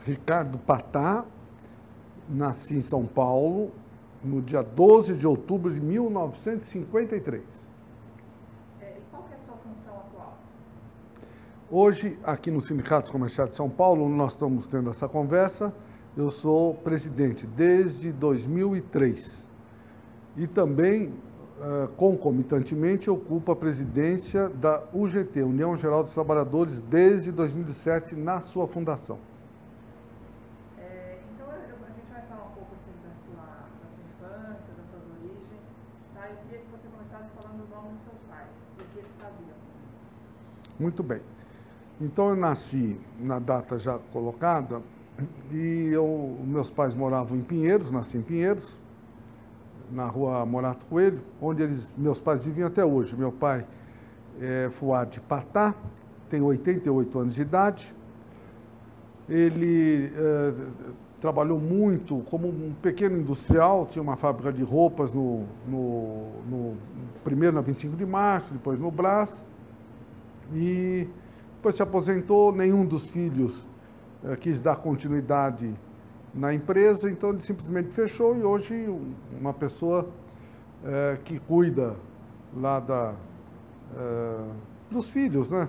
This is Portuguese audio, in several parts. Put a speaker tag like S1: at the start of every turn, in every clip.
S1: Ricardo Patá, nasci em São Paulo no dia 12 de outubro de 1953.
S2: E qual que é a sua função atual?
S1: Hoje, aqui no Sindicato Comercial de São Paulo, nós estamos tendo essa conversa, eu sou presidente desde 2003 e também, concomitantemente, ocupo a presidência da UGT, União Geral dos Trabalhadores, desde 2007, na sua fundação.
S2: Então, a gente vai falar um pouco assim, da sua infância, das suas origens. Tá? Eu queria que você começasse falando o nome dos seus pais, do que eles faziam.
S1: Muito bem. Então, eu nasci na data já colocada e meus pais moravam em Pinheiros, nasci em Pinheiros, na rua Morato Coelho, onde meus pais vivem até hoje. Meu pai é Fuad Patá, tem 88 anos de idade. Ele trabalhou muito como um pequeno industrial, tinha uma fábrica de roupas primeiro na 25 de março, depois no Brás, e depois se aposentou. Nenhum dos filhos quis dar continuidade na empresa, então ele simplesmente fechou e hoje uma pessoa que cuida lá dos filhos, né?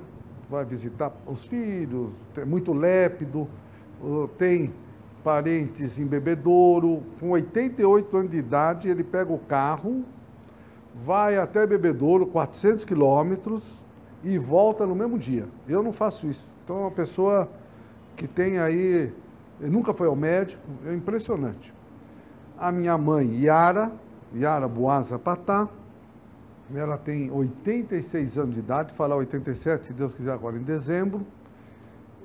S1: Vai visitar os filhos, é muito lépido, tem parentes em Bebedouro. Com 88 anos de idade, ele pega o carro, vai até Bebedouro, 400 quilômetros, e volta no mesmo dia. Eu não faço isso. Então, é uma pessoa que tem aí, nunca foi ao médico, é impressionante. A minha mãe, Yara Boaza Patá, ela tem 86 anos de idade, fará 87, se Deus quiser, agora em dezembro,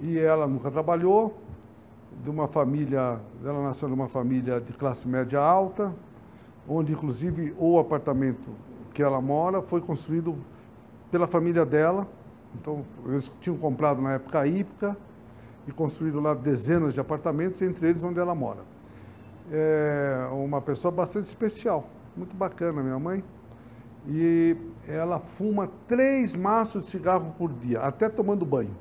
S1: e ela nunca trabalhou, ela nasceu numa família de classe média alta, onde inclusive o apartamento que ela mora foi construído pela família dela. Então, eles tinham comprado na época hípica e construíram lá dezenas de apartamentos, entre eles onde ela mora. É uma pessoa bastante especial, muito bacana, minha mãe. E ela fuma 3 maços de cigarro por dia, até tomando banho.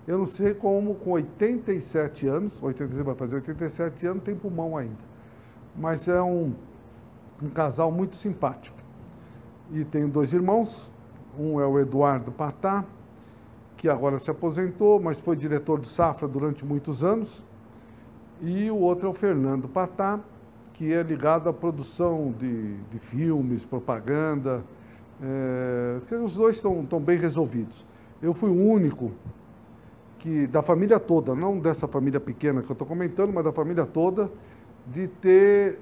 S1: Eu não sei como, com 87 anos, 86 vai fazer 87 anos, tem pulmão ainda. Mas é um casal muito simpático. E tenho 2 irmãos, um é o Eduardo Patá, que agora se aposentou, mas foi diretor do Safra durante muitos anos, e o outro é o Fernando Patá, que é ligado à produção de filmes, propaganda. Os dois estão bem resolvidos. Eu fui o único da família toda, não dessa família pequena que eu estou comentando, mas da família toda, de ter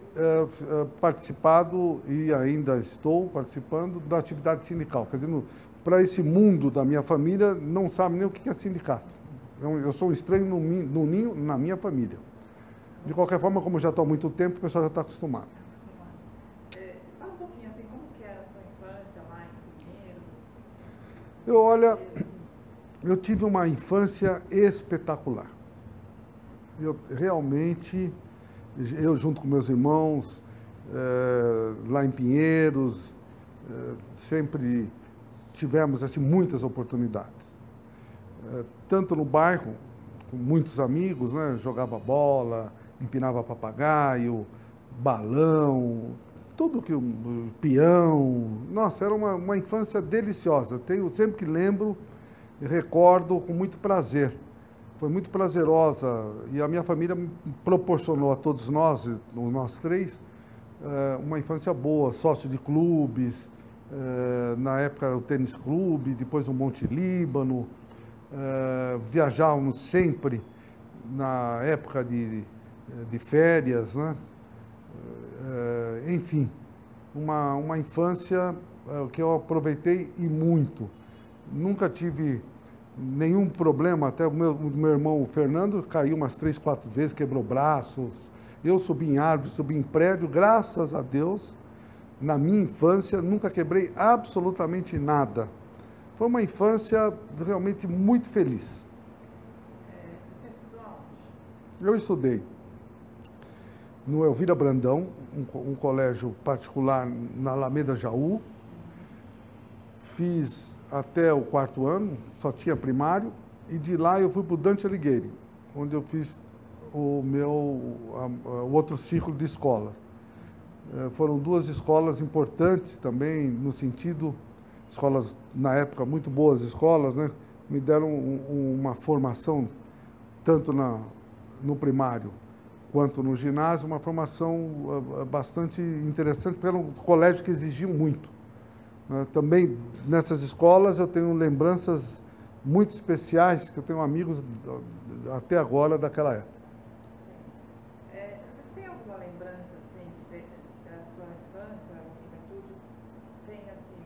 S1: participado, e ainda estou participando, da atividade sindical. Quer dizer, para esse mundo da minha família, não sabe nem o que é sindicato. Eu sou um estranho no ninho, na minha família. De qualquer forma, como já estou há muito tempo, o pessoal já está acostumado.
S2: Fala um pouquinho assim, como que era a sua infância lá em Pinheiros?
S1: Olha, eu tive uma infância espetacular. Realmente, eu junto com meus irmãos, lá em Pinheiros, sempre tivemos assim, muitas oportunidades. Tanto no bairro, com muitos amigos, né? Jogava bola, empinava papagaio, balão, tudo que peão. Nossa, era uma infância deliciosa. Sempre que lembro, recordo com muito prazer. Foi muito prazerosa e a minha família proporcionou a todos nós 3, uma infância boa, sócio de clubes, na época era o tênis clube, depois o Monte Líbano. Viajávamos sempre na época de férias, né? Enfim, uma infância que eu aproveitei e muito. Nunca tive nenhum problema, até o meu irmão o Fernando caiu umas 3, 4 vezes, quebrou braços. Eu subi em árvore, subi em prédio, graças a Deus, na minha infância, nunca quebrei absolutamente nada. Foi uma infância realmente muito feliz.
S2: Você estudou aonde?
S1: Eu estudei no Elvira Brandão, um colégio particular na Alameda Jaú. Fiz até o 4º ano, só tinha primário, e de lá eu fui para o Dante Alighieri, onde eu fiz o outro ciclo de escola. Foram duas escolas importantes também, no sentido, escolas, na época, muito boas escolas, né? Me deram uma formação, tanto no primário quanto no ginásio, uma formação bastante interessante, porque era um colégio que exigia muito. Também, nessas escolas, eu tenho lembranças muito especiais, que eu tenho amigos até agora daquela época.
S2: Você tem alguma lembrança, assim, da sua infância, ou juventude, tem, assim,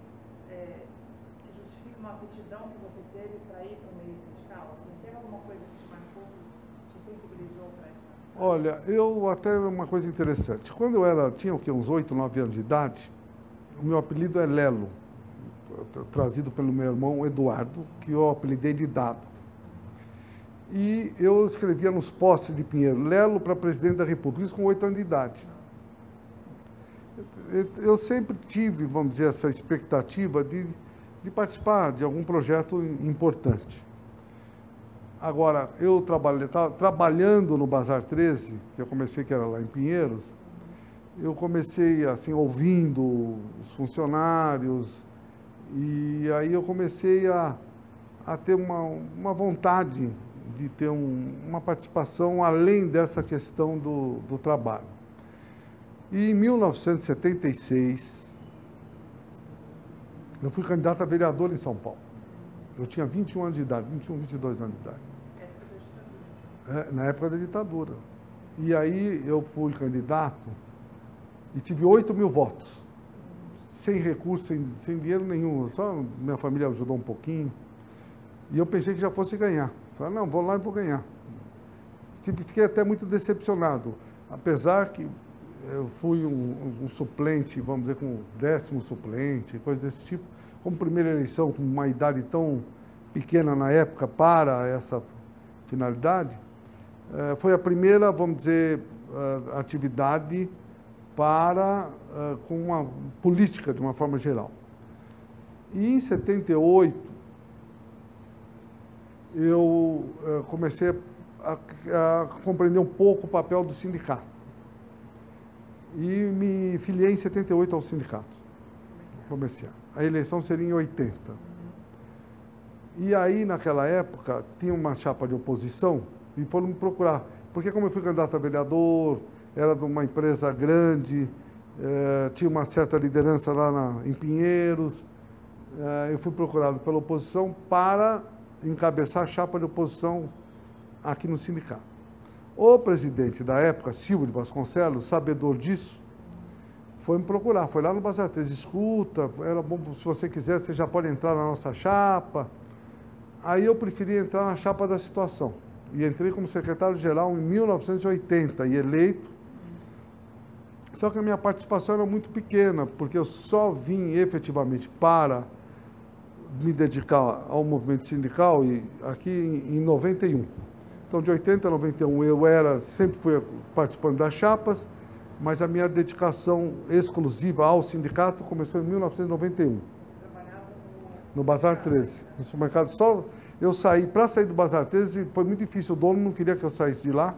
S2: que justifica uma aptidão que você teve para ir para o meio sindical? Assim, teve alguma coisa que te marcou, te sensibilizou para essa?
S1: Olha, até uma coisa interessante. Quando eu tinha o quê, uns 8, 9 anos de idade, o meu apelido é Lelo, trazido pelo meu irmão Eduardo, que eu apelidei de Dado. E eu escrevia nos postes de Pinheiro, Lelo para presidente da República, isso com 8 anos de idade. Eu sempre tive, vamos dizer, essa expectativa de participar de algum projeto importante. Agora, eu estava trabalhando no Bazar 13, que eu comecei, que era lá em Pinheiros, eu comecei, assim, ouvindo os funcionários, e aí eu comecei a ter uma vontade de ter uma participação além dessa questão do trabalho. E em 1976, eu fui candidato a vereador em São Paulo. Eu tinha 21 anos de idade, 21, 22 anos de idade. Na época da ditadura. E aí eu fui candidato e tive 8.000 votos. Sem recurso, sem dinheiro nenhum. Só minha família ajudou um pouquinho. E eu pensei que já fosse ganhar. Falei, não, vou lá e vou ganhar. Fiquei até muito decepcionado. Apesar que eu fui um suplente, vamos dizer, com 10º suplente, coisa desse tipo. Como primeira eleição, com uma idade tão pequena na época para essa finalidade, foi a primeira, vamos dizer, atividade com uma política, de uma forma geral. E em 78, eu comecei a compreender um pouco o papel do sindicato. E me filiei em 78 ao sindicato comercial. A eleição seria em 80. E aí, naquela época, tinha uma chapa de oposição e foram me procurar. Porque como eu fui candidato a vereador, era de uma empresa grande, tinha uma certa liderança lá em Pinheiros, eu fui procurado pela oposição para encabeçar a chapa de oposição aqui no sindicato. O presidente da época, Silvio de Vasconcelos, sabedor disso, foi me procurar, foi lá no Bazar 13, escuta, era bom, se você quiser, você já pode entrar na nossa chapa. Aí eu preferi entrar na chapa da situação. E entrei como secretário-geral em 1980 e eleito. Só que a minha participação era muito pequena, porque eu só vim efetivamente para me dedicar ao movimento sindical aqui em 91. Então, de 80 a 91, eu sempre fui participando das chapas, mas a minha dedicação exclusiva ao sindicato começou em 1991. Você trabalhava no Bazar 13, no supermercado. Só eu para sair do Bazar 13, foi muito difícil, o dono não queria que eu saísse de lá.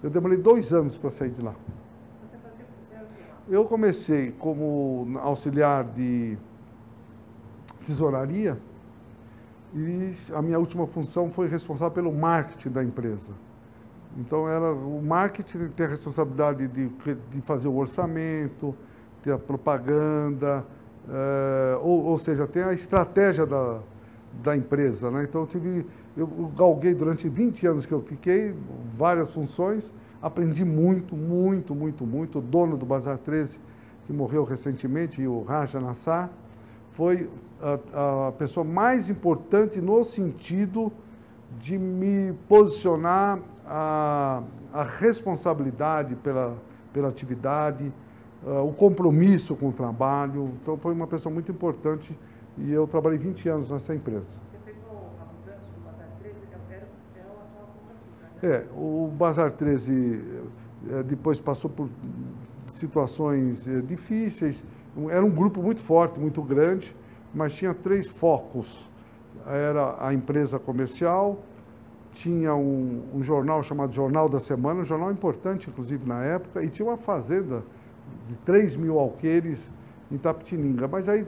S1: Eu demorei 2 anos para sair de lá.
S2: Você fazia o que lá?
S1: Eu comecei como auxiliar de tesouraria e a minha última função foi responsável pelo marketing da empresa. Então, o marketing tem a responsabilidade de fazer o orçamento, ter a propaganda, ou seja, tem a estratégia da empresa, né? Então, eu galguei durante 20 anos que eu fiquei, várias funções, aprendi muito. O dono do Bazar 13, que morreu recentemente, o Raja Nassar, foi a pessoa mais importante no sentido de me posicionar a responsabilidade pela atividade, o compromisso com o trabalho. Então, foi uma pessoa muito importante e eu trabalhei 20 anos nessa empresa.
S2: Você pegou a mudança do Bazar 13, era o atual Pão de Açúcar, né?
S1: O Bazar 13 depois passou por situações difíceis. Era um grupo muito forte, muito grande, mas tinha 3 focos. Era a empresa comercial, tinha um jornal chamado Jornal da Semana, um jornal importante, inclusive, na época, e tinha uma fazenda de 3.000 alqueires em Itapetininga. Mas aí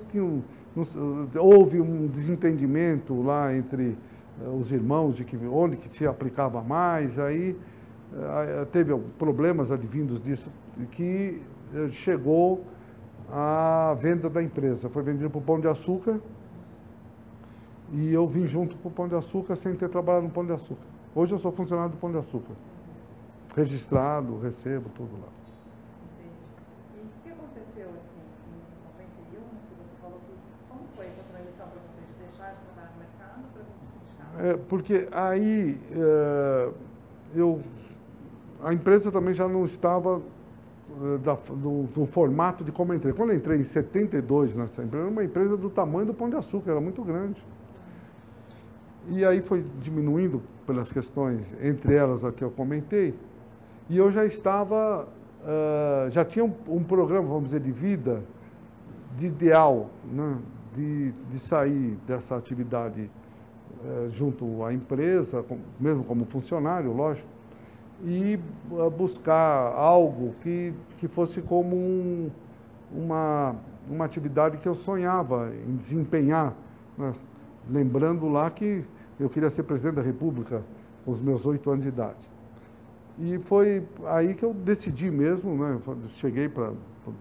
S1: houve um desentendimento lá entre os irmãos de onde que se aplicava mais, aí teve problemas advindos disso, que chegou à venda da empresa. Foi vendido para o Pão de Açúcar, e eu vim junto para o Pão de Açúcar sem ter trabalhado no Pão de Açúcar. Hoje eu sou funcionário do Pão de Açúcar. Registrado, recebo tudo lá.
S2: Entendi. E o que aconteceu assim, em 91, que você falou que... Como foi essa transição para você de deixar de trabalhar no mercado para vir para o sindicato?
S1: Porque aí a empresa também já não estava do formato de como eu entrei. Quando eu entrei em 72 nessa empresa, era uma empresa do tamanho do Pão de Açúcar, era muito grande. E aí foi diminuindo pelas questões, entre elas a que eu comentei, e eu já estava, já tinha um programa, vamos dizer, de vida, de ideal, né, de sair dessa atividade junto à empresa, mesmo como funcionário, lógico, e buscar algo que fosse como uma atividade que eu sonhava em desempenhar, né? Lembrando lá que eu queria ser presidente da República com os meus 8 anos de idade. E foi aí que eu decidi mesmo, né? Cheguei para o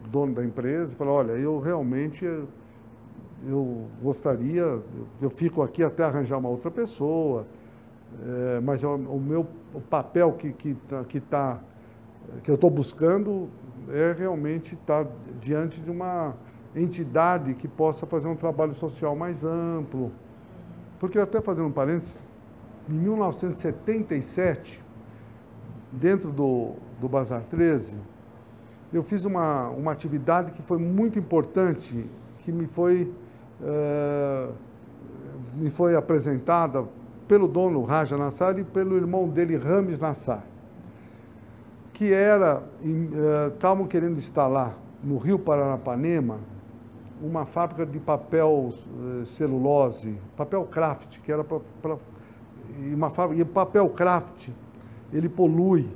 S1: dono da empresa e falei, olha, eu realmente eu gostaria, eu fico aqui até arranjar uma outra pessoa, mas o papel que eu estou buscando é realmente estar diante de uma entidade que possa fazer um trabalho social mais amplo. Porque, até fazendo um parênteses, em 1977, dentro do Bazar 13, eu fiz uma atividade que foi muito importante, que me foi apresentada pelo dono Raja Nassar e pelo irmão dele, Rames Nassar, que estavam querendo instalar no Rio Paranapanema uma fábrica de papel celulose, papel craft, que era e o papel craft, ele polui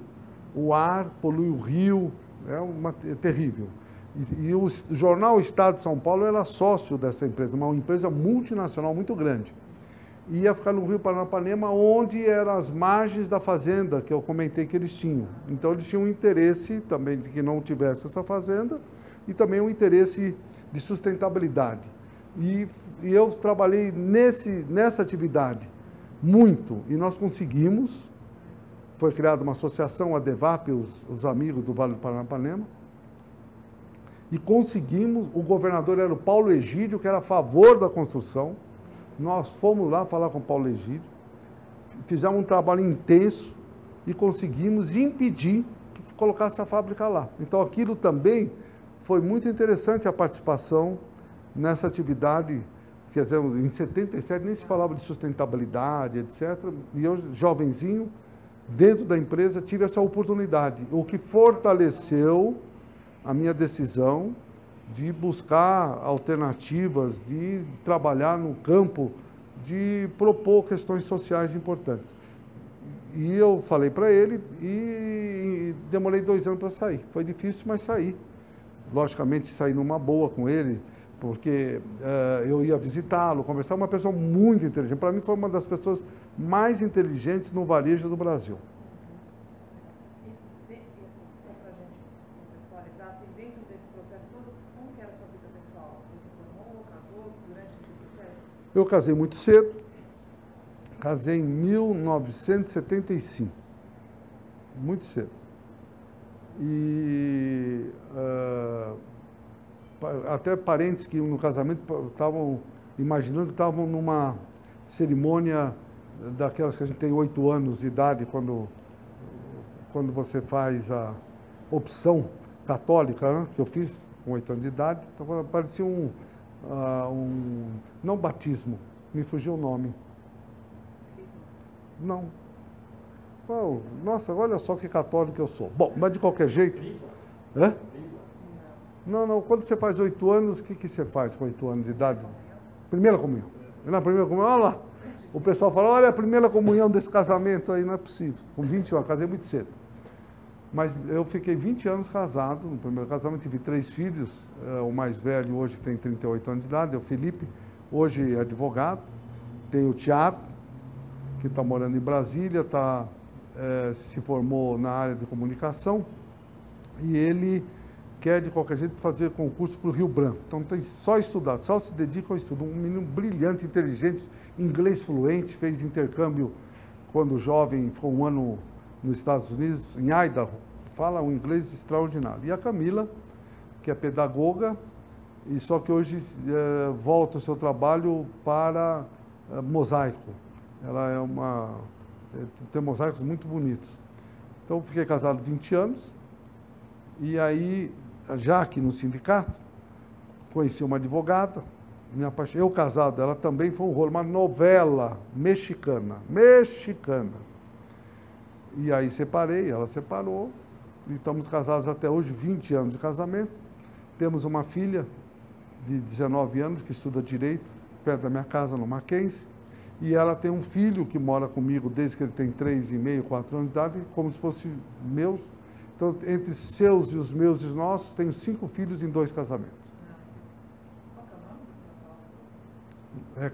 S1: o ar, polui o rio, é terrível. E o jornal Estado de São Paulo era sócio dessa empresa, uma empresa multinacional muito grande. Ia ficar no Rio Paranapanema, onde eram as margens da fazenda, que eu comentei que eles tinham. Então, eles tinham um interesse também de que não tivesse essa fazenda e também um interesse de sustentabilidade. E eu trabalhei nessa atividade muito, e nós conseguimos. Foi criada uma associação, a DEVAP, os amigos do Vale do Paranapanema, e conseguimos. O governador era o Paulo Egídio, que era a favor da construção. Nós fomos lá falar com o Paulo Egídio, fizemos um trabalho intenso e conseguimos impedir que colocasse a fábrica lá. Então, aquilo também foi muito interessante, a participação nessa atividade. Quer dizer, em 77 nem se falava de sustentabilidade, etc. E eu, jovenzinho, dentro da empresa, tive essa oportunidade, o que fortaleceu a minha decisão de buscar alternativas, de trabalhar no campo, de propor questões sociais importantes. E eu falei para ele e demorei 2 anos para sair. Foi difícil, mas saí. Logicamente, saí numa boa com ele, porque eu ia visitá-lo, conversar. Uma pessoa muito inteligente. Para mim, foi uma das pessoas mais inteligentes no varejo do Brasil.
S2: E, só para a gente contextualizar, assim, dentro desse processo todo, como que era a sua vida pessoal? Você se formou, casou durante esse processo?
S1: Eu casei muito cedo. Casei em 1975. Muito cedo. E até parentes que no casamento estavam imaginando que estavam numa cerimônia daquelas que a gente tem 8 anos de idade quando você faz a opção católica, né? Que eu fiz com 8 anos de idade. Então, parecia não batismo, me fugiu o nome. Não. Oh, nossa, olha só que católico eu sou. Bom, mas de qualquer jeito... Hã? Não, quando você faz 8 anos, o que você faz com 8 anos de idade? Primeira comunhão. Na primeira comunhão, olha lá. O pessoal fala, olha, a primeira comunhão desse casamento aí, não é possível. Com 20 anos, casei muito cedo. Mas eu fiquei 20 anos casado, no primeiro casamento tive 3 filhos, o mais velho hoje tem 38 anos de idade, é o Felipe, hoje é advogado. Tem o Tiago, que está morando em Brasília, se formou na área de comunicação, e ele quer, de qualquer jeito, fazer concurso para o Rio Branco. Então, tem só estudar, só se dedica ao estudo. Um menino brilhante, inteligente, inglês fluente, fez intercâmbio quando jovem, ficou um ano nos Estados Unidos, em Idaho, fala um inglês extraordinário. E a Camila, que é pedagoga, e só que hoje volta o seu trabalho para mosaico. Ela tem mosaicos muito bonitos. Então, fiquei casado 20 anos, e aí, já aqui no sindicato, conheci uma advogada, eu casado, ela também foi um rolo, uma novela mexicana. E aí separei, ela separou, e estamos casados até hoje, 20 anos de casamento. Temos uma filha de 19 anos que estuda Direito, perto da minha casa, no Mackenzie, e ela tem um filho que mora comigo desde que ele tem 3,5, 4 anos de idade, como se fosse meus. Então, entre seus e os meus e os nossos, tenho 5 filhos em 2 casamentos.
S2: Qual que é o nome da sua atual?
S1: É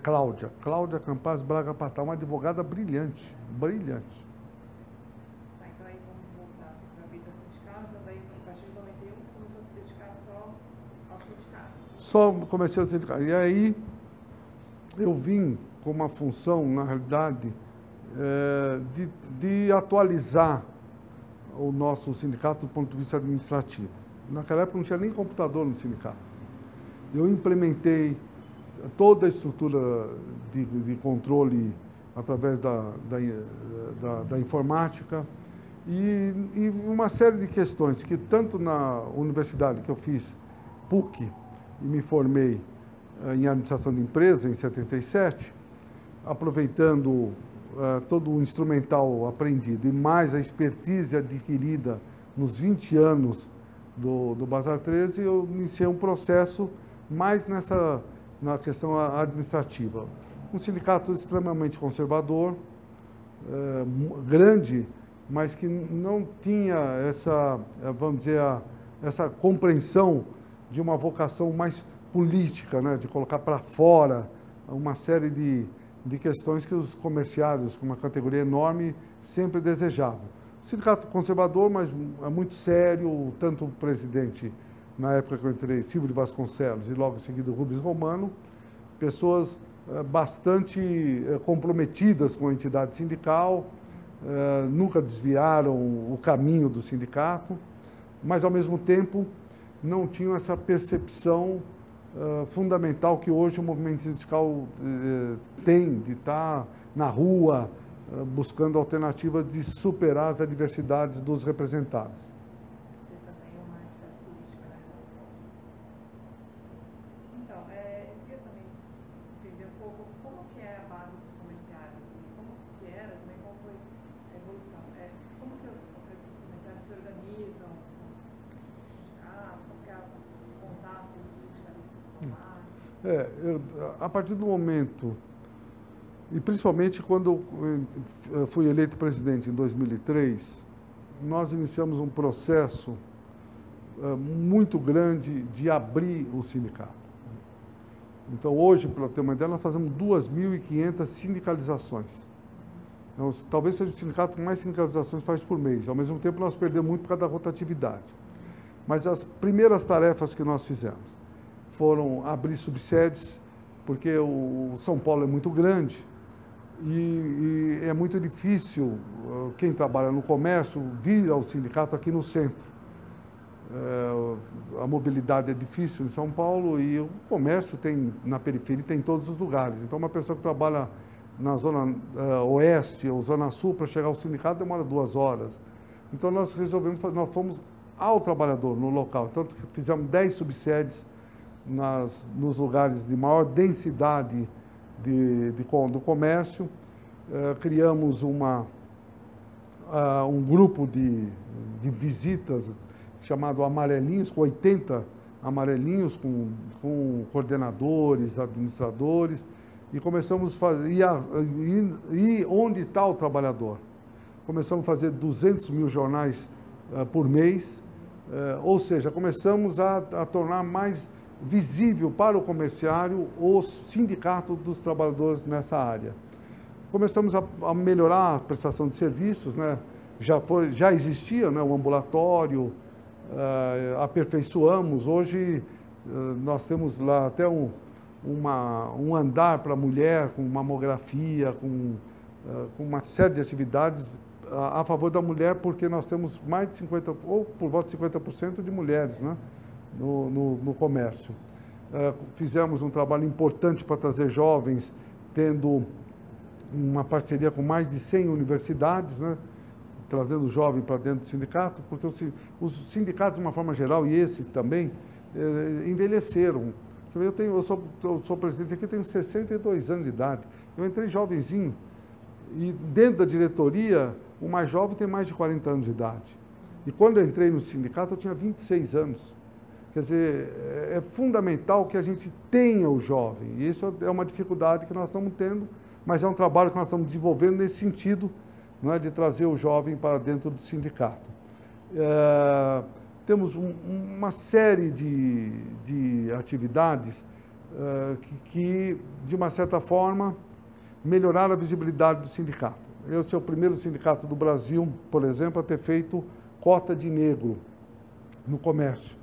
S1: Cláudia Campaz Braga Patal, uma advogada brilhante.
S2: Tá, então aí vamos voltar assim, para a vida sindical. Então, daí, a partir de 91, você começou a se dedicar só ao sindicato?
S1: Só comecei a sindicato. E aí, eu vim com uma função, na realidade, de atualizar o nosso sindicato do ponto de vista administrativo. Naquela época não tinha nem computador no sindicato. Eu implementei toda a estrutura de controle através da informática e uma série de questões que tanto na universidade que eu fiz, PUC, e me formei em administração de empresa em 77, aproveitando todo o instrumental aprendido e mais a expertise adquirida nos 20 anos do Bazar 13, eu iniciei um processo mais na questão administrativa. Um sindicato extremamente conservador, grande, mas que não tinha vamos dizer, essa compreensão de uma vocação mais política, né, de colocar para fora uma série de questões que os comerciários, com uma categoria enorme, sempre desejavam. Sindicato conservador, mas muito sério, tanto o presidente, na época que eu entrei, Silvio de Vasconcelos, e logo em seguida o Rubens Romano, pessoas bastante comprometidas com a entidade sindical, nunca desviaram o caminho do sindicato, mas, ao mesmo tempo, não tinham essa percepção fundamental que hoje o movimento sindical tem, de estar na rua, buscando alternativas de superar as adversidades dos representados.
S2: Você também é uma atividade política, né? Então, eu queria também entender um pouco como que é a base dos comerciários, e como que era também, qual foi a evolução. Como que os comerciários se organizam, os sindicatos, como que é o contato dos sindicalistas com a base?
S1: A partir do momento, e principalmente quando eu fui eleito presidente em 2003, nós iniciamos um processo muito grande de abrir o sindicato. Então, hoje, para ter uma ideia, nós fazemos 2.500 sindicalizações. Então, talvez seja o sindicato que mais sindicalizações faz por mês. Ao mesmo tempo, nós perdemos muito por causa da rotatividade. Mas as primeiras tarefas que nós fizemos foram abrir subsedes, porque o São Paulo é muito grande e é muito difícil quem trabalha no comércio vir ao sindicato aqui no centro. A mobilidade é difícil em São Paulo e o comércio tem na periferia, tem em todos os lugares. Então, uma pessoa que trabalha na zona oeste ou zona sul para chegar ao sindicato demora 2 horas. Então, nós resolvemos, nós fomos ao trabalhador no local. Então, fizemos 10 subsedes nos lugares de maior densidade do comércio, criamos um grupo de visitas chamado Amarelinhos, com 80 amarelinhos, com coordenadores, administradores, e começamos a fazer, e onde está o trabalhador? Começamos a fazer 200 mil jornais por mês, ou seja, começamos a tornar mais visível para o comerciário o sindicato dos trabalhadores nessa área. Começamos a melhorar a prestação de serviços, né? Já existia, né, o ambulatório, aperfeiçoamos. Hoje nós temos lá até um andar para a mulher, com mamografia, com uma série de atividades a favor da mulher, porque nós temos mais de 50%, ou por volta de 50% de mulheres, né, no comércio. Fizemos um trabalho importante para trazer jovens, tendo uma parceria com mais de 100 universidades, né, trazendo jovem para dentro do sindicato, porque os sindicatos, de uma forma geral, e esse também, envelheceram. Eu sou presidente aqui, tenho 62 anos de idade. Eu entrei jovenzinho e dentro da diretoria, o mais jovem tem mais de 40 anos de idade. E quando eu entrei no sindicato, eu tinha 26 anos. Quer dizer, é fundamental que a gente tenha o jovem. E isso é uma dificuldade que nós estamos tendo, mas é um trabalho que nós estamos desenvolvendo nesse sentido, não é, de trazer o jovem para dentro do sindicato. Temos uma série de atividades que, de uma certa forma, melhoraram a visibilidade do sindicato. Eu sou o primeiro sindicato do Brasil, por exemplo, a ter feito cota de negro no comércio,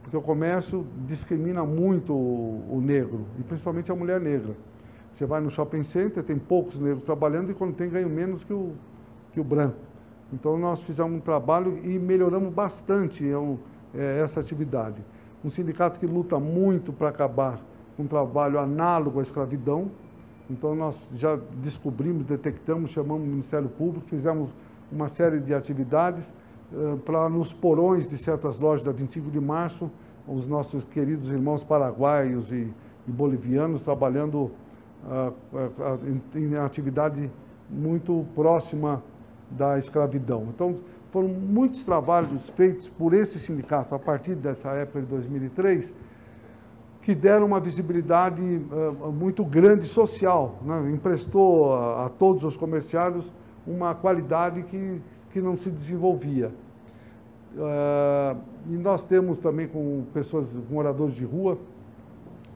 S1: porque o comércio discrimina muito o negro, e principalmente a mulher negra. Você vai no shopping center, tem poucos negros trabalhando, e quando tem, ganham menos que o branco. Então, nós fizemos um trabalho e melhoramos bastante essa atividade. Um sindicato que luta muito para acabar com um trabalho análogo à escravidão. Então, nós já descobrimos, detectamos, chamamos o Ministério Público, fizemos uma série de atividades para, nos porões de certas lojas da 25 de março, os nossos queridos irmãos paraguaios e bolivianos trabalhando em atividade muito próxima da escravidão. Então, foram muitos trabalhos feitos por esse sindicato a partir dessa época de 2003, que deram uma visibilidade muito grande social, né? Emprestou a todos os comerciários uma qualidade que não se desenvolvia. E nós temos também com pessoas, moradores de rua,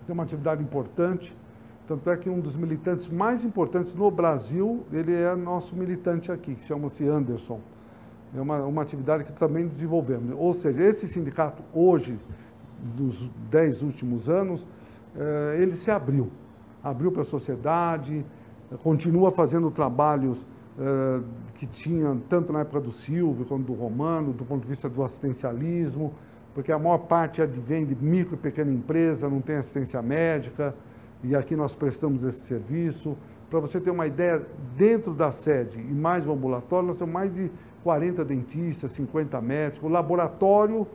S1: tem uma atividade importante, tanto é que um dos militantes mais importantes no Brasil, ele é nosso militante aqui, que chama-se Anderson. É uma atividade que também desenvolvemos. Ou seja, esse sindicato hoje, dos 10 últimos anos, ele se abriu para a sociedade, continua fazendo trabalhos que tinha tanto na época do Silvio quanto do Romano, do ponto de vista do assistencialismo, porque a maior parte vem de micro e pequena empresa, não tem assistência médica, e aqui nós prestamos esse serviço. Para você ter uma ideia, dentro da sede e mais o ambulatório, nós temos mais de 40 dentistas, 50 médicos, o laboratório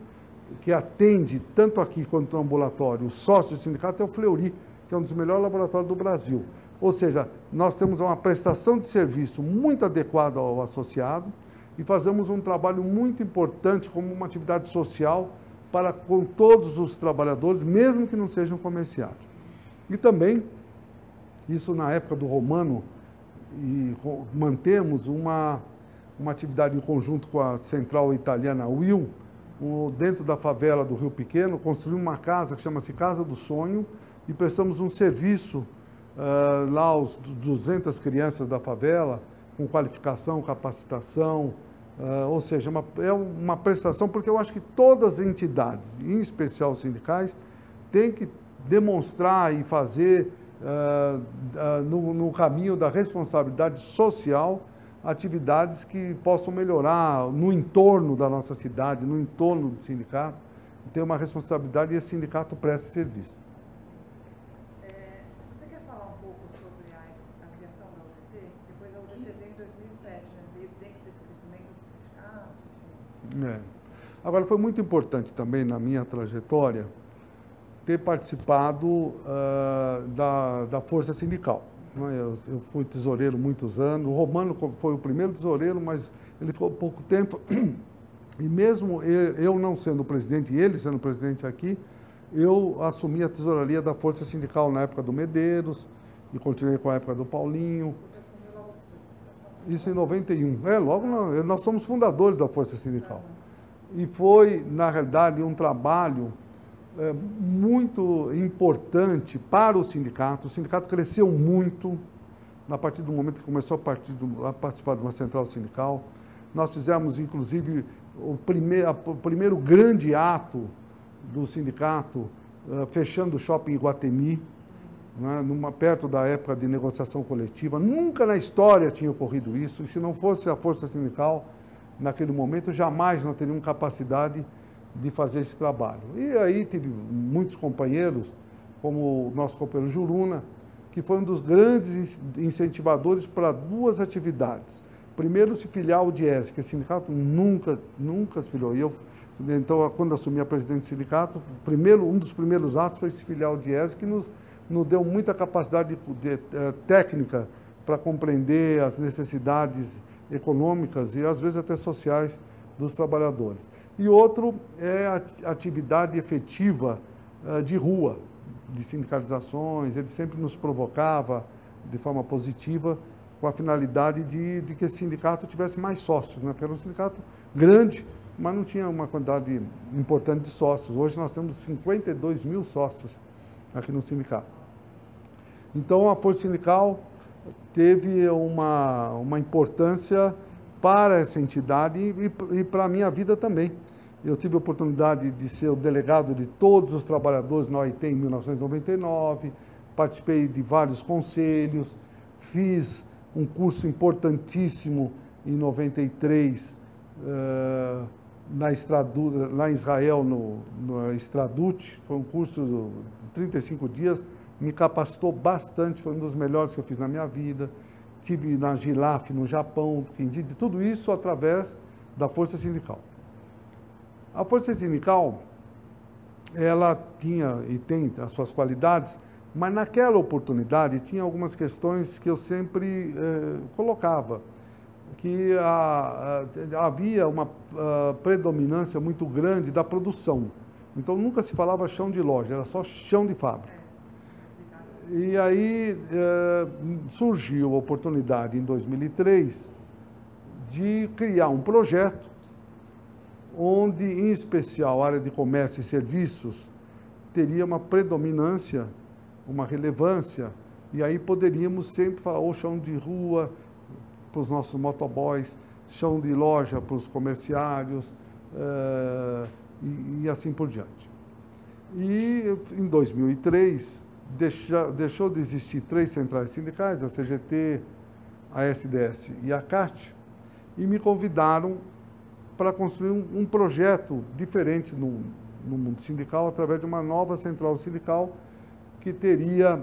S1: que atende, tanto aqui quanto no ambulatório, o sócio do sindicato é o Fleury, que é um dos melhores laboratórios do Brasil. Ou seja, nós temos uma prestação de serviço muito adequada ao associado e fazemos um trabalho muito importante como uma atividade social com todos os trabalhadores, mesmo que não sejam comerciários. E também, isso na época do Romano, mantemos uma atividade em conjunto com a central italiana Will, dentro da favela do Rio Pequeno, construímos uma casa que chama-se Casa do Sonho e prestamos um serviço lá aos 200 crianças da favela, com qualificação, capacitação, ou seja, é uma prestação, porque eu acho que todas as entidades, em especial os sindicais, têm que demonstrar e fazer no caminho da responsabilidade social atividades que possam melhorar no entorno da nossa cidade, no entorno do sindicato, tem uma responsabilidade e esse sindicato presta serviço.
S2: Você quer falar um pouco sobre a criação da UGT? Depois a UGT veio em 2007, né? Veio dentro desse crescimento do sindicato.
S1: Agora, foi muito importante também na minha trajetória ter participado da Força Sindical. Eu fui tesoureiro muitos anos, o Romano foi o primeiro tesoureiro, mas ele ficou pouco tempo, e mesmo eu não sendo presidente e ele sendo presidente aqui, eu assumi a tesouraria da Força Sindical na época do Medeiros, e continuei com a época do Paulinho. Isso em 91. Logo nós somos fundadores da Força Sindical. E foi, na realidade, um trabalho muito importante para o sindicato. O sindicato cresceu muito a partir do momento que começou a participar de uma central sindical. Nós fizemos, inclusive, o primeiro grande ato do sindicato, fechando o shopping Iguatemi, né, perto da época de negociação coletiva. Nunca na história tinha ocorrido isso, e se não fosse a Força Sindical, naquele momento, jamais nós teríamos capacidade de fazer esse trabalho. E aí tive muitos companheiros, como o nosso companheiro Juruna, que foi um dos grandes incentivadores para duas atividades. Primeiro, se filiar ao Diese, que o sindicato nunca se filiou. Então, quando assumi a presidente do sindicato, um dos primeiros atos foi se filiar ao Diese, que nos deu muita capacidade técnica para compreender as necessidades econômicas e, às vezes, até sociais dos trabalhadores. E outro é a atividade efetiva de rua, de sindicalizações. Ele sempre nos provocava de forma positiva, com a finalidade de que esse sindicato tivesse mais sócios, né? Porque era um sindicato grande, mas não tinha uma quantidade importante de sócios. Hoje nós temos 52 mil sócios aqui no sindicato. Então, a Força Sindical teve uma importância para essa entidade e para a minha vida também. Eu tive a oportunidade de ser o delegado de todos os trabalhadores na OIT em 1999, participei de vários conselhos, fiz um curso importantíssimo em 93 lá em Israel, no Estradut. Foi um curso de 35 dias, me capacitou bastante, foi um dos melhores que eu fiz na minha vida. Tive na GILAF, no Japão, 15 dias, tudo isso através da Força Sindical. A Força Sindical, ela tinha e tem as suas qualidades, mas naquela oportunidade tinha algumas questões que eu sempre colocava, que havia uma predominância muito grande da produção. Então, nunca se falava chão de loja, era só chão de fábrica. E aí surgiu a oportunidade, em 2003, de criar um projeto onde, em especial, a área de comércio e serviços teria uma predominância, uma relevância, e aí poderíamos sempre falar ou chão de rua para os nossos motoboys, chão de loja para os comerciários, e assim por diante. E, em 2003, deixou de existir 3 centrais sindicais, a CGT, a SDS e a CAT, e me convidaram para construir um projeto diferente no mundo sindical, através de uma nova central sindical que teria,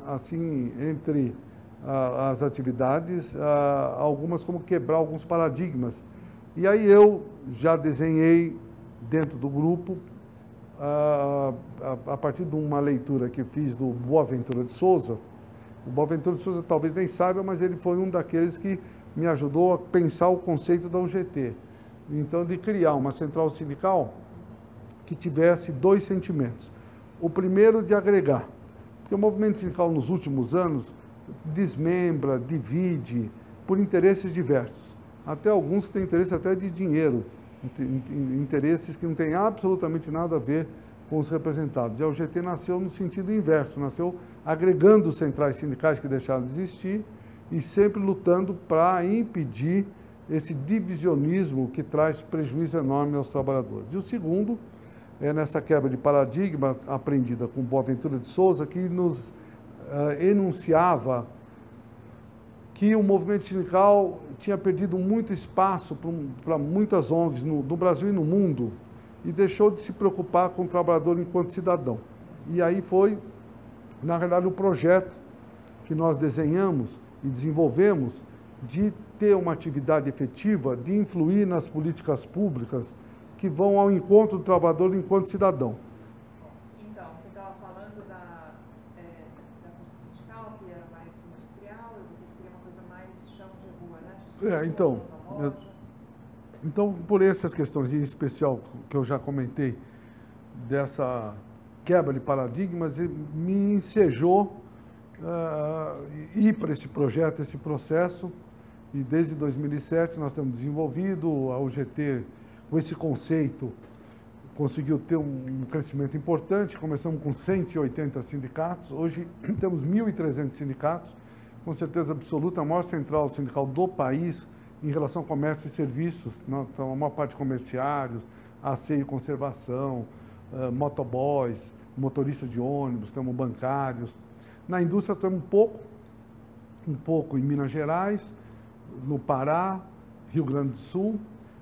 S1: assim, entre as atividades, algumas como quebrar alguns paradigmas. E aí eu já desenhei dentro do grupo, a partir de uma leitura que fiz do Boaventura de Souza. O Boaventura de Souza talvez nem saiba, mas ele foi um daqueles que me ajudou a pensar o conceito da UGT. Então, de criar uma central sindical que tivesse 2 sentimentos. O primeiro, de agregar, porque o movimento sindical nos últimos anos desmembra, divide, por interesses diversos. Até alguns têm interesse até de dinheiro, interesses que não têm absolutamente nada a ver com os representados. E a UGT nasceu no sentido inverso, nasceu agregando centrais sindicais que deixaram de existir e sempre lutando para impedir esse divisionismo que traz prejuízo enorme aos trabalhadores. E o segundo é nessa quebra de paradigma aprendida com Boaventura de Souza, que nos enunciava que o movimento sindical tinha perdido muito espaço para muitas ONGs no Brasil e no mundo e deixou de se preocupar com o trabalhador enquanto cidadão. E aí foi, na realidade, o projeto que nós desenhamos e desenvolvemos de ter uma atividade efetiva, de influir nas políticas públicas que vão ao encontro do trabalhador enquanto cidadão.
S2: Então, você estava falando da Força Sindical, que era mais industrial, e vocês queriam uma coisa mais chão de rua, né?
S1: Então, por essas questões, em especial que eu já comentei, dessa quebra de paradigmas, me ensejou ir para esse projeto, esse processo. E desde 2007 nós temos desenvolvido a UGT com esse conceito, conseguiu ter um crescimento importante. Começamos com 180 sindicatos, hoje temos 1.300 sindicatos, com certeza absoluta, a maior central sindical do país em relação ao comércio e serviços. Então, a maior parte de comerciários, aceio e conservação, motoboys, motoristas de ônibus, temos bancários. Na indústria temos um pouco em Minas Gerais, no Pará, Rio Grande do Sul,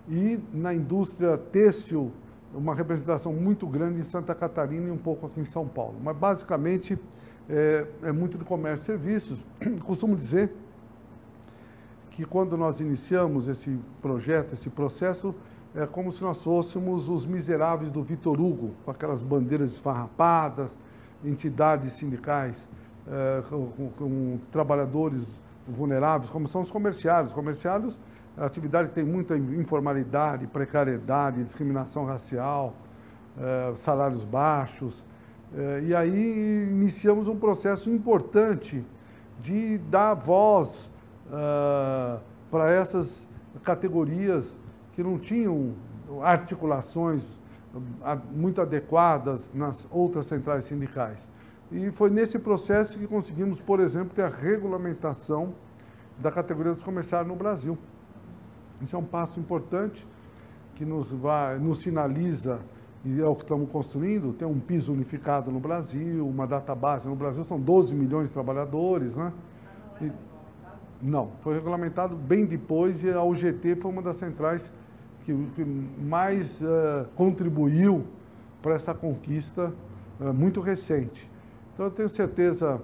S1: e na indústria têxtil, uma representação muito grande em Santa Catarina e um pouco aqui em São Paulo. Mas, basicamente, é muito de comércio e serviços. Costumo dizer que, quando nós iniciamos esse projeto, esse processo, é como se nós fôssemos os miseráveis do Victor Hugo, com aquelas bandeiras esfarrapadas, entidades sindicais com trabalhadores vulneráveis, como são os comerciários. Os comerciários, a atividade tem muita informalidade, precariedade, discriminação racial, salários baixos. E aí iniciamos um processo importante de dar voz para essas categorias que não tinham articulações muito adequadas nas outras centrais sindicais. E foi nesse processo que conseguimos, por exemplo, ter a regulamentação da categoria dos comerciários no Brasil. Isso é um passo importante que nos sinaliza, e é o que estamos construindo, ter um piso unificado no Brasil, uma database no Brasil, são 12 milhões de trabalhadores, né? Não, foi regulamentado bem depois, e a UGT foi uma das centrais que mais contribuiu para essa conquista muito recente. Então, eu tenho certeza,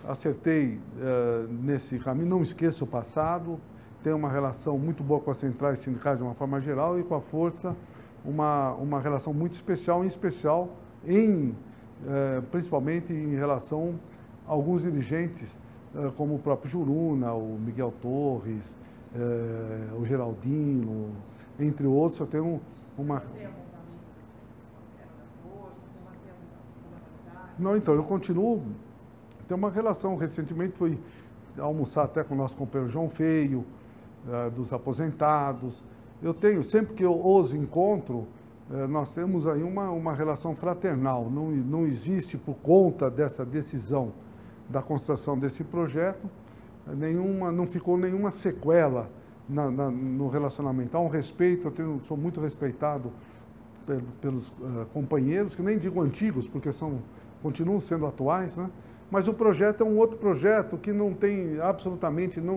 S1: acertei nesse caminho, não esqueço o passado, tenho uma relação muito boa com as centrais sindicais de uma forma geral, e com a Força uma relação muito especial, principalmente em relação a alguns dirigentes, como o próprio Juruna, o Miguel Torres, o Geraldino, entre outros. Eu tenho uma... Não, então, eu continuo, tenho uma relação. Recentemente fui almoçar até com o nosso companheiro João Feio, dos aposentados. Eu tenho, sempre que eu os encontro, nós temos aí uma relação fraternal. Não existe, por conta dessa decisão da construção desse projeto, não ficou nenhuma sequela no relacionamento. Há um respeito, sou muito respeitado pelos companheiros, que nem digo antigos, porque continuam sendo atuais, né? Mas o projeto é um outro projeto que não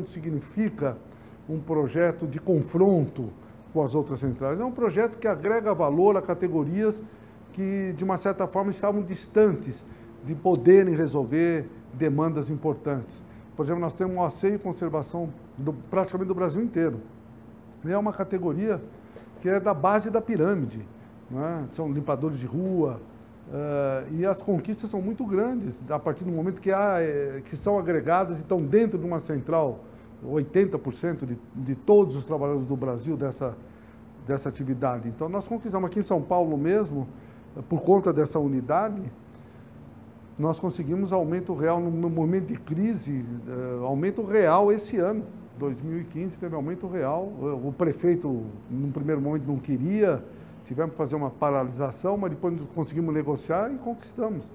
S1: significa um projeto de confronto com as outras centrais. É um projeto que agrega valor a categorias que, de uma certa forma, estavam distantes de poderem resolver demandas importantes. Por exemplo, nós temos o aceio e conservação praticamente do Brasil inteiro. É uma categoria que é da base da pirâmide, né? São limpadores de rua, e as conquistas são muito grandes a partir do momento que são agregadas e estão dentro de uma central. 80% de todos os trabalhadores do Brasil dessa atividade. Então, nós conquistamos aqui em São Paulo mesmo, por conta dessa unidade, nós conseguimos aumento real no momento de crise, aumento real esse ano. 2015 teve aumento real. O prefeito, num primeiro momento, não queria, tivemos que fazer uma paralisação, mas depois conseguimos negociar e conquistamos.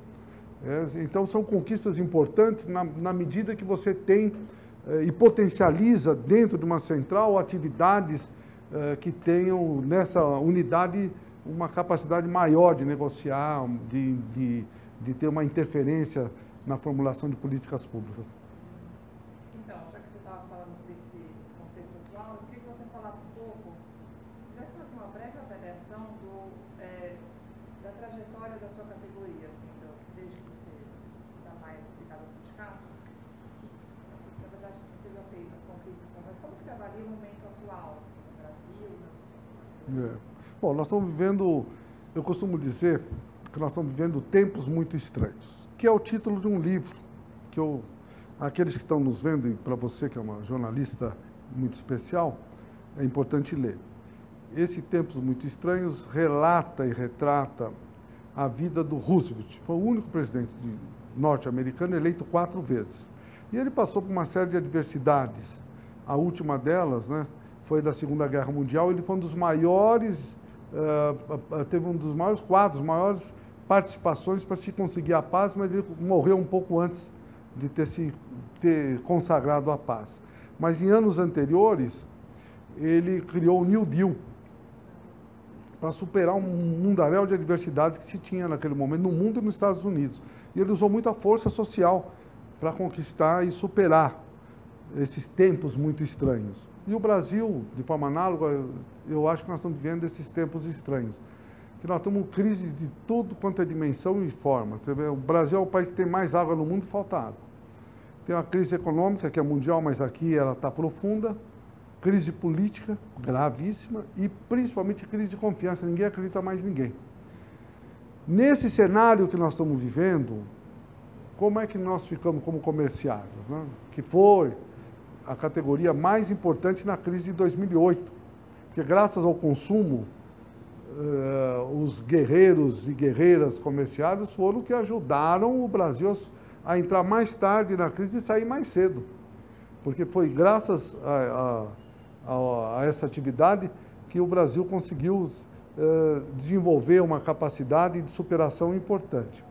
S1: Então, são conquistas importantes na medida que você tem e potencializa dentro de uma central atividades que tenham nessa unidade uma capacidade maior de negociar, de ter uma interferência na formulação de políticas públicas.
S2: Então, já que você estava falando desse contexto atual, eu queria que você falasse um pouco, fizesse uma breve avaliação da trajetória da sua categoria, assim, desde que você está mais ligado ao sindicato. Na verdade, você já fez as conquistas, mas como que você avalia o momento atual, assim, no Brasil, na sua categoria?
S1: Bom, nós estamos vivendo, eu costumo dizer que nós estamos vivendo tempos muito estranhos, que é o título de um livro que aqueles que estão nos vendo, e para você que é uma jornalista muito especial, é importante ler. Esse Tempos Muito Estranhos relata e retrata a vida do Roosevelt. Foi o único presidente norte-americano, eleito 4 vezes. E ele passou por uma série de adversidades. A última delas, né, foi da Segunda Guerra Mundial. Ele foi um dos maiores, teve um dos maiores quadros, maiores participações para se conseguir a paz, mas ele morreu um pouco antes de ter consagrado a paz. Mas em anos anteriores, ele criou o New Deal para superar um mundaréu de adversidades que se tinha naquele momento no mundo e nos Estados Unidos. E ele usou muita força social para conquistar e superar esses tempos muito estranhos. E o Brasil, de forma análoga, eu acho que nós estamos vivendo esses tempos estranhos. Que nós temos crise de tudo quanto é dimensão e forma. O Brasil é o país que tem mais água no mundo e falta água. Tem uma crise econômica que é mundial, mas aqui ela está profunda. Crise política gravíssima e principalmente crise de confiança. Ninguém acredita mais em ninguém. Nesse cenário que nós estamos vivendo, como é que nós ficamos como comerciários, né? Que foi a categoria mais importante na crise de 2008. Porque graças ao consumo, os guerreiros e guerreiras comerciários foram que ajudaram o Brasil a entrar mais tarde na crise e sair mais cedo. Porque foi graças a essa atividade que o Brasil conseguiu desenvolver uma capacidade de superação importante.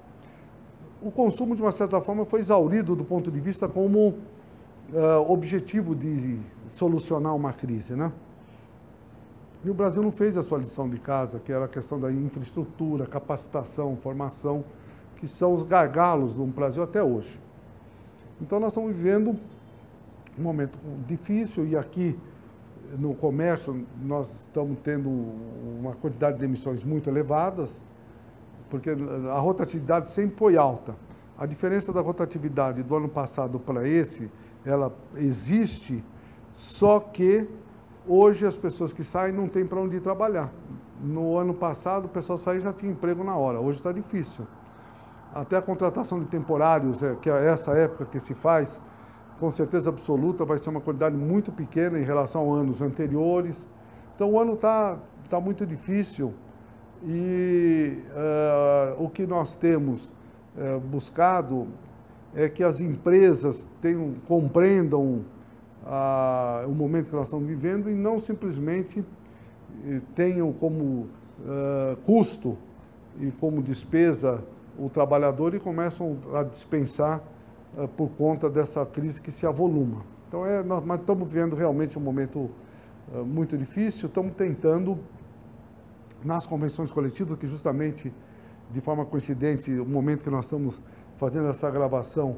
S1: O consumo, de uma certa forma, foi exaurido do ponto de vista como objetivo de solucionar uma crise, né? E o Brasil não fez a sua lição de casa, que era a questão da infraestrutura, capacitação, formação, que são os gargalos do Brasil até hoje. Então, nós estamos vivendo um momento difícil e aqui no comércio nós estamos tendo uma quantidade de emissões muito elevadas, porque a rotatividade sempre foi alta. A diferença da rotatividade do ano passado para esse, ela existe, só que hoje as pessoas que saem não têm para onde ir trabalhar. No ano passado o pessoal saía e já tinha emprego na hora, hoje está difícil. Até a contratação de temporários, que é essa época que se faz, com certeza absoluta vai ser uma quantidade muito pequena em relação a anos anteriores. Então o ano está muito difícil e o que nós temos buscado é que as empresas compreendam o momento que nós estamos vivendo e não simplesmente tenham como custo e como despesa o trabalhador e começam a dispensar por conta dessa crise que se avoluma. Então, nós estamos vivendo realmente um momento muito difícil, estamos tentando, nas convenções coletivas, que justamente, de forma coincidente, o momento que nós estamos fazendo essa gravação,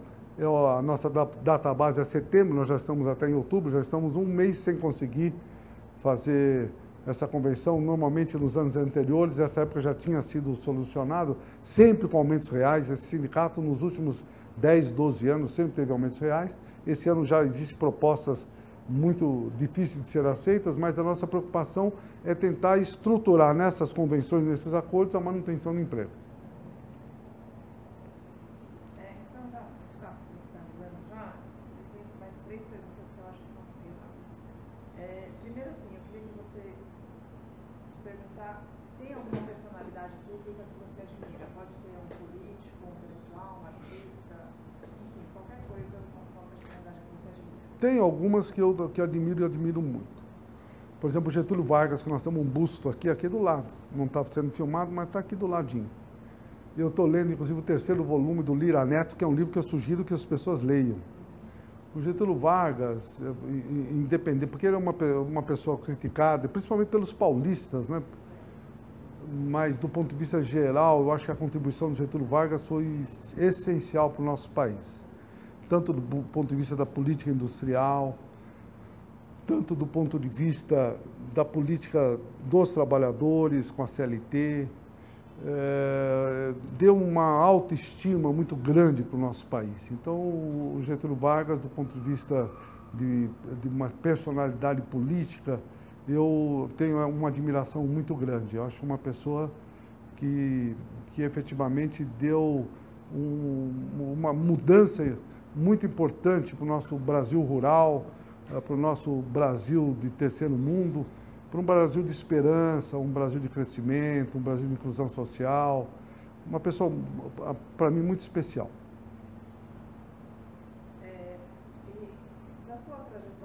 S1: a nossa database é setembro, nós já estamos até em outubro, já estamos um mês sem conseguir fazer essa convenção. Normalmente, nos anos anteriores, essa época já tinha sido solucionado, sempre com aumentos reais. Esse sindicato, nos últimos 10, 12 anos, sempre teve aumentos reais. Esse ano já existem propostas muito difíceis de ser aceitas, mas a nossa preocupação é tentar estruturar nessas convenções, nesses acordos, a manutenção do emprego.
S2: Então, já finalizando eu tenho mais 3 perguntas que eu acho que são meio rápidas. Primeiro, assim, eu queria que você perguntar se tem alguma personalidade pública que você admira. Pode ser um político, um intelectual, um artista, enfim, qualquer coisa, uma personalidade que você admira.
S1: Tem algumas que eu admiro e admiro muito. Por exemplo, Getúlio Vargas, que nós temos um busto aqui do lado. Não está sendo filmado, mas está aqui do ladinho. Eu estou lendo, inclusive, o 3º volume do Lira Neto, que é um livro que eu sugiro que as pessoas leiam. O Getúlio Vargas, independente, porque ele é uma pessoa criticada, principalmente pelos paulistas, né? Mas, do ponto de vista geral, eu acho que a contribuição do Getúlio Vargas foi essencial para o nosso país. Tanto do ponto de vista da política industrial, tanto do ponto de vista da política dos trabalhadores com a CLT, deu uma autoestima muito grande para o nosso país. Então, o Getúlio Vargas, do ponto de vista de uma personalidade política, eu tenho uma admiração muito grande. Eu acho uma pessoa que efetivamente deu uma mudança muito importante para o nosso Brasil rural, para o nosso Brasil de terceiro mundo, para um Brasil de esperança, um Brasil de crescimento, um Brasil de inclusão social. Uma pessoa, para mim, muito especial.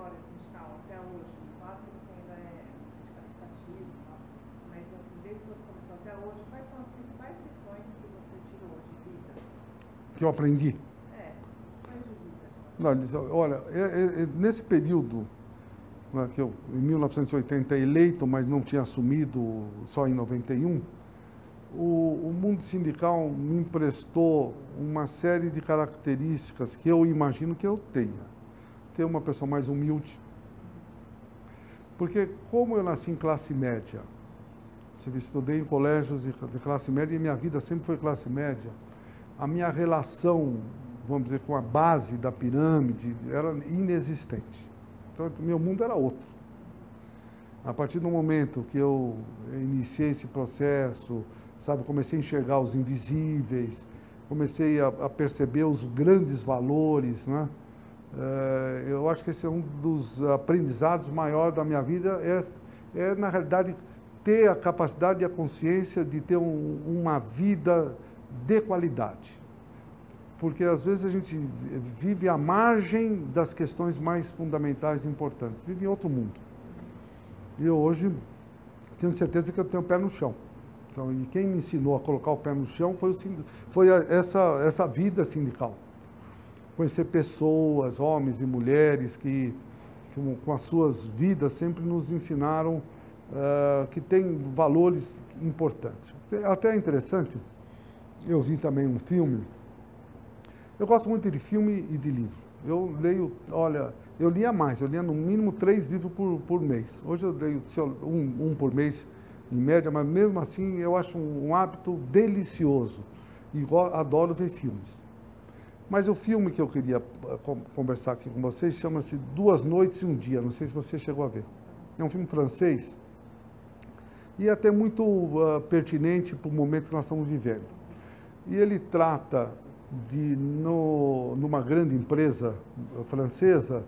S2: história sindical até hoje? Claro que você ainda é sindicalista ativo e tal, mas assim, desde que você começou até hoje, quais são as principais lições que você tirou de vida? Assim?
S1: Que eu aprendi?
S2: Lições de vida.
S1: Não, olha, nesse período, né, que eu, em 1980, eleito, mas não tinha assumido só em 91, o mundo sindical me emprestou uma série de características que eu imagino que eu tenha. Ter uma pessoa mais humilde. Porque como eu nasci em classe média, eu estudei em colégios de classe média e minha vida sempre foi classe média, a minha relação, vamos dizer, com a base da pirâmide era inexistente. Então, meu mundo era outro. A partir do momento que eu iniciei esse processo, sabe, comecei a enxergar os invisíveis, comecei a perceber os grandes valores, né? Eu acho que esse é um dos aprendizados maiores da minha vida, na realidade, ter a capacidade e a consciência de ter uma vida de qualidade. Porque, às vezes, a gente vive à margem das questões mais fundamentais e importantes, vive em outro mundo. E eu, hoje, tenho certeza que eu tenho o pé no chão. Então, e quem me ensinou a colocar o pé no chão foi essa vida sindical. Conhecer pessoas, homens e mulheres que com as suas vidas, sempre nos ensinaram que tem valores importantes. Até é interessante, eu vi também um filme. Eu gosto muito de filme e de livro. Eu leio, olha, eu lia mais, eu lia no mínimo 3 livros por mês. Hoje eu leio um por mês, em média, mas mesmo assim eu acho um hábito delicioso. E adoro ver filmes. Mas o filme que eu queria conversar aqui com vocês chama-se 2 Noites e um Dia. Não sei se você chegou a ver. É um filme francês e é até muito pertinente para o momento que nós estamos vivendo. E ele trata de, numa grande empresa francesa,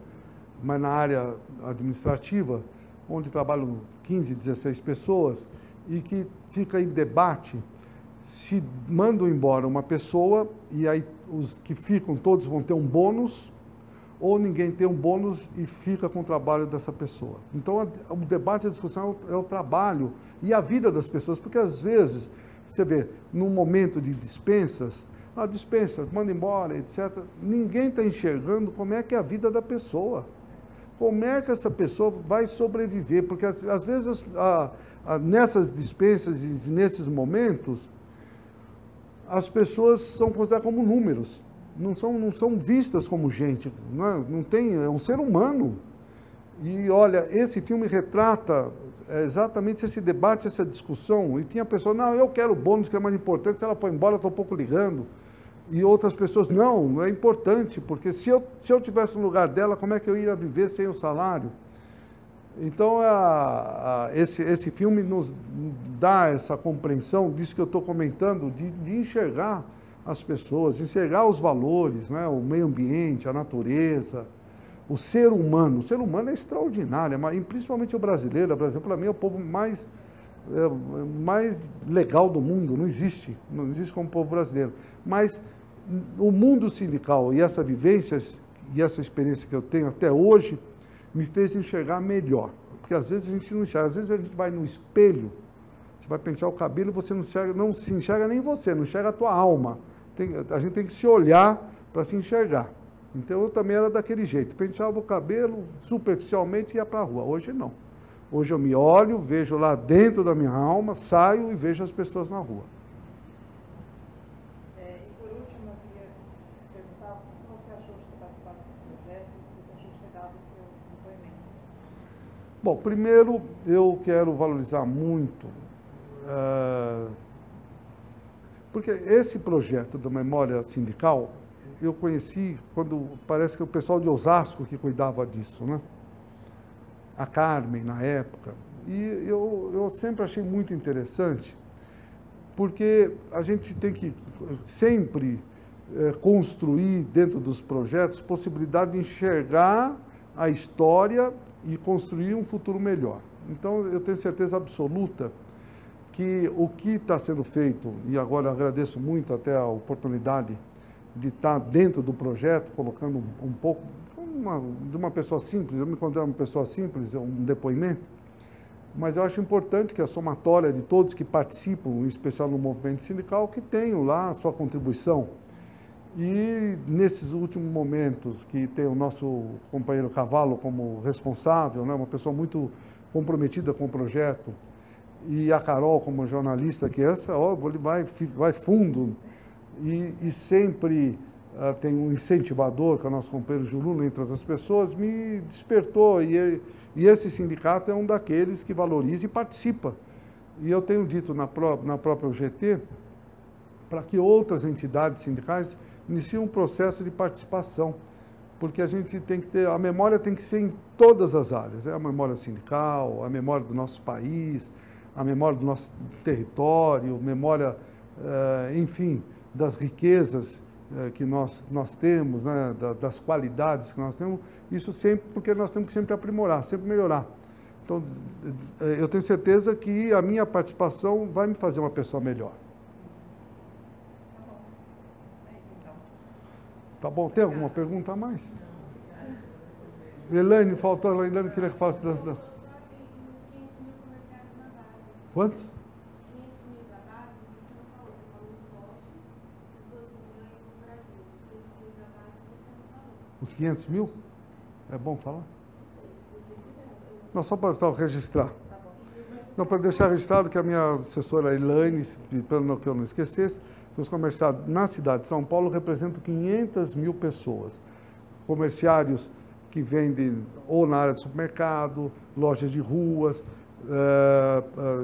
S1: mas na área administrativa, onde trabalham 15, 16 pessoas, e que fica em debate se mandam embora uma pessoa e aí os que ficam todos vão ter um bônus, ou ninguém tem um bônus e fica com o trabalho dessa pessoa. Então, o debate, a discussão é o trabalho e a vida das pessoas, porque às vezes, você vê, num momento de dispensas, a dispensa, manda embora, etc., ninguém está enxergando como é que é a vida da pessoa. Como é que essa pessoa vai sobreviver? Porque, às vezes, nessas dispensas e nesses momentos, as pessoas são consideradas como números, não são vistas como gente, não tem, é um ser humano. E, olha, esse filme retrata exatamente esse debate, essa discussão. E tinha pessoas, não, eu quero o bônus, que é mais importante, se ela for embora, eu estou um pouco ligando. E outras pessoas, não é importante, porque se eu tivesse no lugar dela, como é que eu ia viver sem o salário? Então, esse filme nos dá essa compreensão disso que eu estou comentando, de enxergar as pessoas, de enxergar os valores, né? O meio ambiente, a natureza, o ser humano. O ser humano é extraordinário, mas principalmente o brasileiro. O Brasil, para mim, é o povo mais legal do mundo, não existe como povo brasileiro. Mas o mundo sindical e essa vivência e essa experiência que eu tenho até hoje me fez enxergar melhor. Porque às vezes a gente não enxerga, às vezes a gente vai no espelho, você vai pentear o cabelo e você não se enxerga nem você, não enxerga a tua alma. A gente tem que se olhar para se enxergar. Então eu também era daquele jeito, penteava o cabelo superficialmente e ia para a rua. Hoje não. Hoje eu me olho, vejo lá dentro da minha alma, saio e vejo as pessoas na rua.
S2: E por último, eu queria perguntar o que você achou de ter participado desse projeto, o que você achou de ter dado o seu depoimento?
S1: Bom, primeiro eu quero valorizar muito, porque esse projeto da memória sindical, eu conheci quando parece que o pessoal de Osasco que cuidava disso, né? A Carmen, na época, e eu sempre achei muito interessante, porque a gente tem que sempre construir dentro dos projetos possibilidade de enxergar a história e construir um futuro melhor. Então, eu tenho certeza absoluta que o que está sendo feito, e agora agradeço muito até a oportunidade de estar dentro do projeto, colocando um pouco, de uma pessoa simples, eu me considero uma pessoa simples, é um depoimento, mas eu acho importante que a somatória de todos que participam, em especial no movimento sindical, que tenham lá a sua contribuição. E nesses últimos momentos, que tem o nosso companheiro Cavallo como responsável, né, uma pessoa muito comprometida com o projeto, e a Carol como jornalista, que essa, ó, ele vai fundo, e sempre tem um incentivador, que é o nosso companheiro Juluno, entre outras pessoas, me despertou, e esse sindicato é um daqueles que valoriza e participa. E eu tenho dito na própria UGT, para que outras entidades sindicais iniciem um processo de participação, porque a gente tem que ter, a memória tem que ser em todas as áreas, a memória sindical, a memória do nosso país, a memória do nosso território, memória, enfim, das riquezas que nós temos, né, das qualidades que nós temos, isso sempre, porque nós temos que sempre aprimorar, sempre melhorar. Então, eu tenho certeza que a minha participação vai me fazer uma pessoa melhor. Tá bom, tem alguma pergunta a mais? Elaine, faltou, a Elaine queria que falasse da... Quantos?
S3: Os 500 mil da base, você não falou, você falou os sócios, os 12 milhões no Brasil. Os 500 mil da base, você não falou.
S1: Os 500 mil? É bom falar?
S3: Não sei, se você quiser.
S1: Não, só para registrar. Não, para deixar registrado que a minha assessora Elaine, pelo que eu não esquecesse, que os comerciários na cidade de São Paulo representam 500 mil pessoas. Comerciários que vendem ou na área de supermercado, lojas de ruas,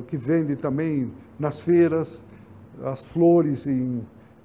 S1: que vendem também nas feiras, as flores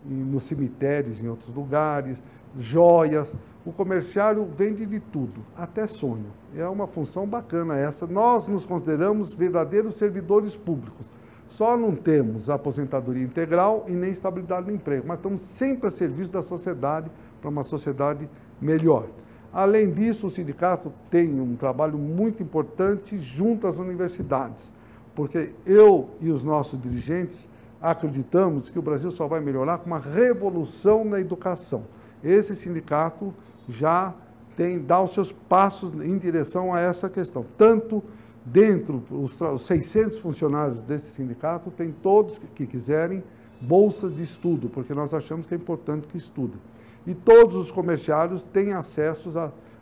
S1: nos cemitérios, em outros lugares, joias. O comerciário vende de tudo, até sonho. É uma função bacana essa. Nós nos consideramos verdadeiros servidores públicos. Só não temos aposentadoria integral e nem estabilidade no emprego, mas estamos sempre a serviço da sociedade, para uma sociedade melhor. Além disso, o sindicato tem um trabalho muito importante junto às universidades, porque eu e os nossos dirigentes acreditamos que o Brasil só vai melhorar com uma revolução na educação. Esse sindicato já dá os seus passos em direção a essa questão. Tanto dentro, os 600 funcionários desse sindicato, tem todos que quiserem bolsas de estudo, porque nós achamos que é importante que estudem. E todos os comerciários têm acesso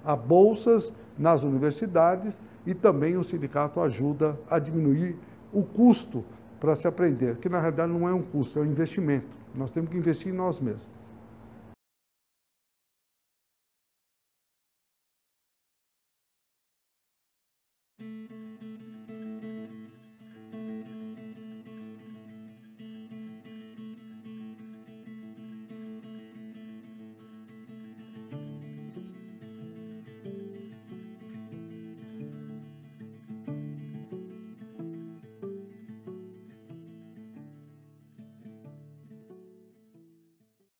S1: a bolsas nas universidades e também o sindicato ajuda a diminuir o custo para se aprender, que na realidade não é um custo, é um investimento. Nós temos que investir em nós mesmos.